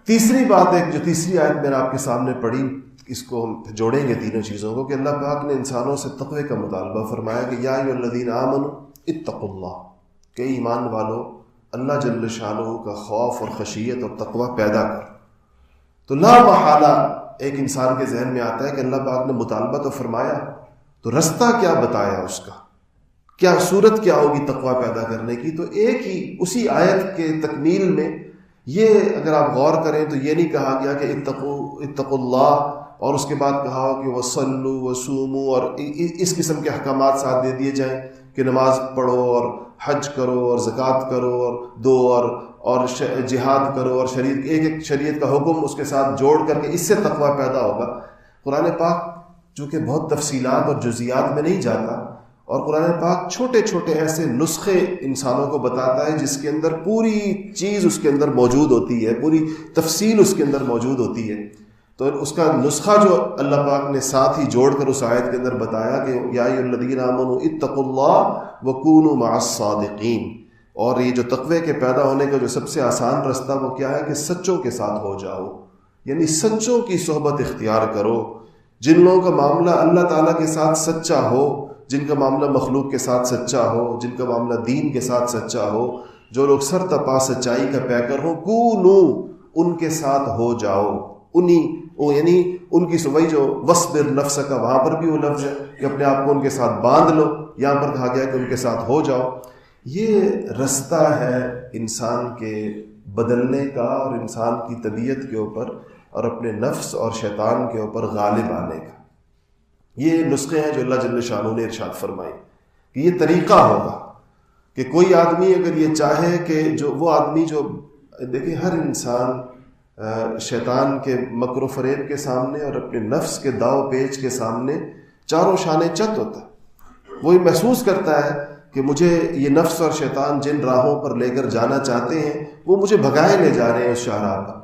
تیسری بات ایک جو تیسری آیت میں نے آپ کے سامنے پڑھی، اس کو ہم جوڑیں گے تینوں چیزوں کو، کہ اللہ پاک نے انسانوں سے تقوی کا مطالبہ فرمایا کہ یا ایھا الذین آمنوا اتقوا اللہ، کہ ایمان والو اللہ جل شانہ کا خوف اور خشیت اور تقوی پیدا کر۔ تو لا محالہ ایک انسان کے ذہن میں آتا ہے کہ اللہ پاک نے مطالبہ تو فرمایا، تو رستہ کیا بتایا، اس کا کیا صورت کیا ہوگی تقوی پیدا کرنے کی؟ تو ایک ہی اسی آیت کے تکمیل میں یہ اگر آپ غور کریں تو یہ نہیں کہا گیا کہ اتقوا اللہ اور اس کے بعد کہا ہو کہ وصلوا وصوموا اور اس قسم کے احکامات ساتھ دے دیے جائیں کہ نماز پڑھو اور حج کرو اور زکوٰۃ کرو اور دو اور جہاد کرو، اور شریعت ایک شریعت کا حکم اس کے ساتھ جوڑ کر کے اس سے تقوی پیدا ہوگا۔ قرآن پاک چونکہ بہت تفصیلات اور جزیات میں نہیں جاتا، اور قرآن پاک چھوٹے چھوٹے ایسے نسخے انسانوں کو بتاتا ہے جس کے اندر پوری چیز اس کے اندر موجود ہوتی ہے، پوری تفصیل اس کے اندر موجود ہوتی ہے، تو اس کا نسخہ جو اللہ پاک نے ساتھ ہی جوڑ کر اس آیت کے اندر بتایا کہ یا ایھا الذین آمنوا اتقوا اللہ وکونوا مع الصادقین، اور یہ جو تقوی کے پیدا ہونے کا جو سب سے آسان رستہ وہ کیا ہے کہ سچوں کے ساتھ ہو جاؤ، یعنی سچوں کی صحبت اختیار کرو، جن لوگوں کا معاملہ اللہ تعالیٰ کے ساتھ سچا ہو، جن کا معاملہ مخلوق کے ساتھ سچا ہو، جن کا معاملہ دین کے ساتھ سچا ہو، جو لوگ سر تپا سچائی کا پیکر ہوں، کونو ان کے ساتھ ہو جاؤ، یعنی ان کی وہی جو وصبر نفس کا وہاں پر بھی وہ لفظ ہے کہ اپنے آپ کو ان کے ساتھ باندھ لو، یہاں پر کہا گیا کہ ان کے ساتھ ہو جاؤ۔ یہ رستہ ہے انسان کے بدلنے کا اور انسان کی طبیعت کے اوپر اور اپنے نفس اور شیطان کے اوپر غالب آنے کا۔ یہ نسخے ہیں جو اللہ جل شانہ نے ارشاد فرمائے کہ یہ طریقہ ہوگا کہ کوئی آدمی اگر یہ چاہے کہ جو وہ آدمی جو دیکھیں ہر انسان شیطان کے مکر و فریب کے سامنے اور اپنے نفس کے داؤ پیچ کے سامنے چاروں شانے چت ہوتا ہے، وہ یہ محسوس کرتا ہے کہ مجھے یہ نفس اور شیطان جن راہوں پر لے کر جانا چاہتے ہیں وہ مجھے بھگائے لے جا رہے ہیں اس شاہراہ پر،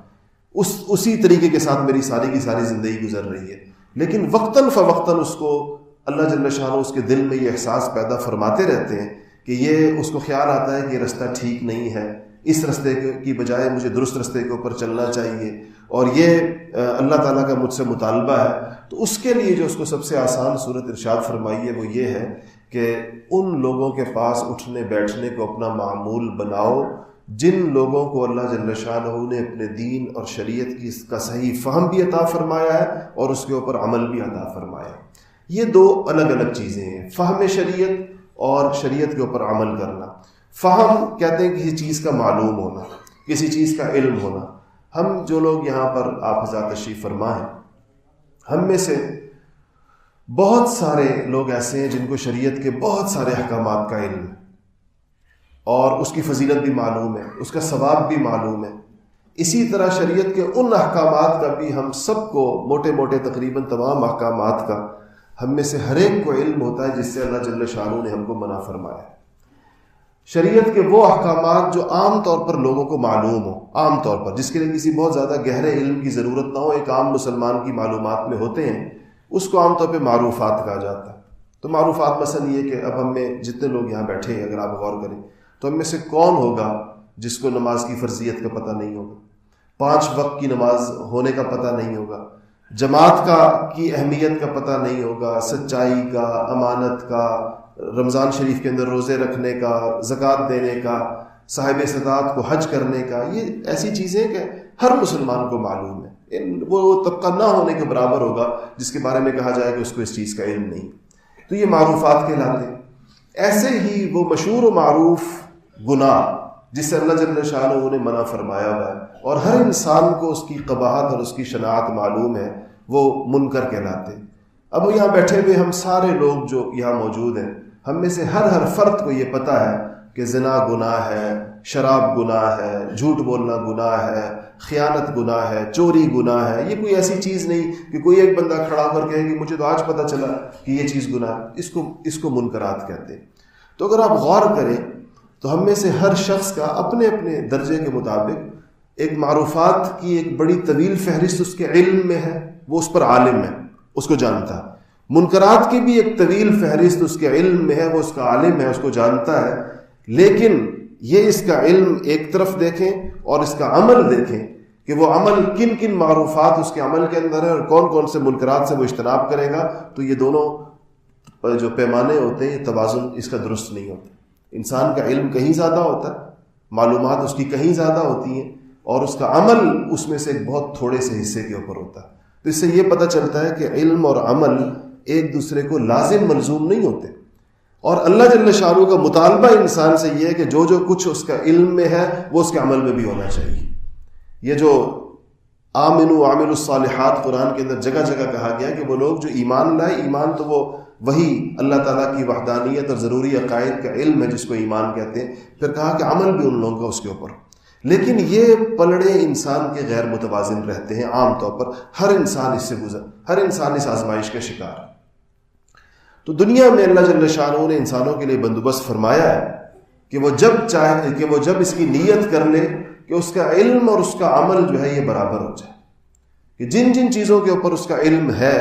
اسی طریقے کے ساتھ میری ساری کی ساری زندگی گزر رہی ہے۔ لیکن وقتاً فوقتاً اس کو اللہ جل شانہ اس کے دل میں یہ احساس پیدا فرماتے رہتے ہیں کہ یہ اس کو خیال آتا ہے کہ یہ رستہ ٹھیک نہیں ہے، اس رستے کی بجائے مجھے درست رستے کے اوپر چلنا چاہیے، اور یہ اللہ تعالیٰ کا مجھ سے مطالبہ ہے۔ تو اس کے لیے جو اس کو سب سے آسان صورت ارشاد فرمائی ہے وہ یہ ہے کہ ان لوگوں کے پاس اٹھنے بیٹھنے کو اپنا معمول بناؤ جن لوگوں کو اللہ جل شانہ نے اپنے دین اور شریعت کی اس کا صحیح فہم بھی عطا فرمایا ہے اور اس کے اوپر عمل بھی عطا فرمایا ہے۔ یہ دو الگ الگ چیزیں ہیں، فہم شریعت اور شریعت کے اوپر عمل کرنا۔ فہم کہتے ہیں کسی چیز کا معلوم ہونا، کسی چیز کا علم ہونا۔ ہم جو لوگ یہاں پر آپ حضرات تشریف فرما ہیں، ہم میں سے بہت سارے لوگ ایسے ہیں جن کو شریعت کے بہت سارے احکامات کا علم ہے اور اس کی فضیلت بھی معلوم ہے، اس کا ثواب بھی معلوم ہے۔ اسی طرح شریعت کے ان احکامات کا بھی ہم سب کو موٹے موٹے تقریباً تمام احکامات کا ہم میں سے ہر ایک کو علم ہوتا ہے جس سے اللہ جل شانہ نے ہم کو منع فرمایا ہے۔ شریعت کے وہ احکامات جو عام طور پر لوگوں کو معلوم ہو، عام طور پر جس کے لیے کسی بہت زیادہ گہرے علم کی ضرورت نہ ہو، ایک عام مسلمان کی معلومات میں ہوتے ہیں، اس کو عام طور پہ معروفات کہا جاتا ہے۔ تو معروفات مثلا یہ کہ اب ہم میں جتنے لوگ یہاں بیٹھے ہیں اگر آپ غور کریں تو ہم میں سے کون ہوگا جس کو نماز کی فرضیت کا پتہ نہیں ہوگا، 5 وقت کی نماز ہونے کا پتہ نہیں ہوگا، جماعت کی اہمیت کا پتہ نہیں ہوگا، سچائی کا، امانت کا، رمضان شریف کے اندر روزے رکھنے کا، زکوٰۃ دینے کا، صاحب استطاعت کو حج کرنے کا۔ یہ ایسی چیزیں کہ ہر مسلمان کو معلوم ہے، وہ طبقہ نہ ہونے کے برابر ہوگا جس کے بارے میں کہا جائے کہ اس کو اس چیز کا علم نہیں۔ تو یہ معروفات کہلاتے ہیں۔ ایسے ہی وہ مشہور و معروف گناہ جس سے اللہ جل شانہ نے منع فرمایا ہوا ہے اور ہر انسان کو اس کی قباحت اور اس کی شناعت معلوم ہے، وہ منکر کہلاتے ہیں۔ اب یہاں بیٹھے ہوئے ہم سارے لوگ جو یہاں موجود ہیں، ہم میں سے ہر فرد کو یہ پتہ ہے کہ زنا گناہ ہے، شراب گناہ ہے، جھوٹ بولنا گناہ ہے، خیانت گناہ ہے، چوری گناہ ہے۔ یہ کوئی ایسی چیز نہیں کہ کوئی ایک بندہ کھڑا ہو کر کہے کہ مجھے تو آج پتہ چلا کہ یہ چیز گناہ ہے۔ اس کو منکرات کہتے ہیں۔ تو اگر آپ غور کریں تو ہم میں سے ہر شخص کا اپنے اپنے درجے کے مطابق ایک معروفات کی ایک بڑی طویل فہرست اس کے علم میں ہے، وہ اس پر عالم ہے، اس کو جانتا ہے۔ منکرات کی بھی ایک طویل فہرست اس کے علم میں ہے، وہ اس کا عالم ہے، اس کو جانتا ہے۔ لیکن یہ اس کا علم ایک طرف دیکھیں اور اس کا عمل دیکھیں کہ وہ عمل کن کن معروفات اس کے عمل کے اندر ہے اور کون کون سے منکرات سے وہ اجتناب کرے گا، تو یہ دونوں جو پیمانے ہوتے ہیں یہ توازن اس کا درست نہیں ہوتا. انسان کا علم کہیں زیادہ ہوتا ہے، معلومات اس کی کہیں زیادہ ہوتی ہیں، اور اس کا عمل اس میں سے ایک بہت تھوڑے سے حصے کے اوپر ہوتا ہے. تو اس سے یہ پتہ چلتا ہے کہ علم اور عمل ایک دوسرے کو لازم ملزوم نہیں ہوتے. اور اللہ جل شانہ کا مطالبہ انسان سے یہ ہے کہ جو کچھ اس کا علم میں ہے وہ اس کے عمل میں بھی ہونا چاہیے. یہ جو آمنوا وعملوا الصالحات قرآن کے اندر جگہ جگہ کہا گیا کہ وہ لوگ جو ایمان لائے، ایمان تو وہ وہی اللہ تعالیٰ کی وحدانیت اور ضروری عقائد کا علم ہے جس کو ایمان کہتے ہیں. پھر کہا کہ عمل بھی ان لوگوں کا اس کے اوپر. لیکن یہ پلڑے انسان کے غیر متوازن رہتے ہیں عام طور پر. ہر انسان اس سے ہر انسان اس آزمائش کا شکار ہے. تو دنیا میں اللہ جل شانہ نے انسانوں کے لیے بندوبست فرمایا ہے کہ وہ جب چاہے کہ وہ جب اس کی نیت کر لے کہ اس کا علم اور اس کا عمل جو ہے یہ برابر ہو جائے، کہ جن جن چیزوں کے اوپر اس کا علم ہے،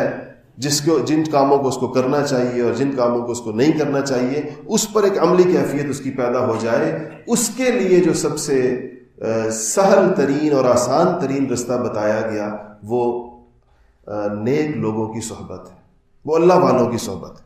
جن کاموں کو اس کو کرنا چاہیے اور جن کاموں کو اس کو نہیں کرنا چاہیے، اس پر ایک عملی کیفیت اس کی پیدا ہو جائے. اس کے لیے جو سب سے سہل ترین اور آسان ترین رستہ بتایا گیا وہ نیک لوگوں کی صحبت ہے، وہ اللہ والوں کی صحبت ہے.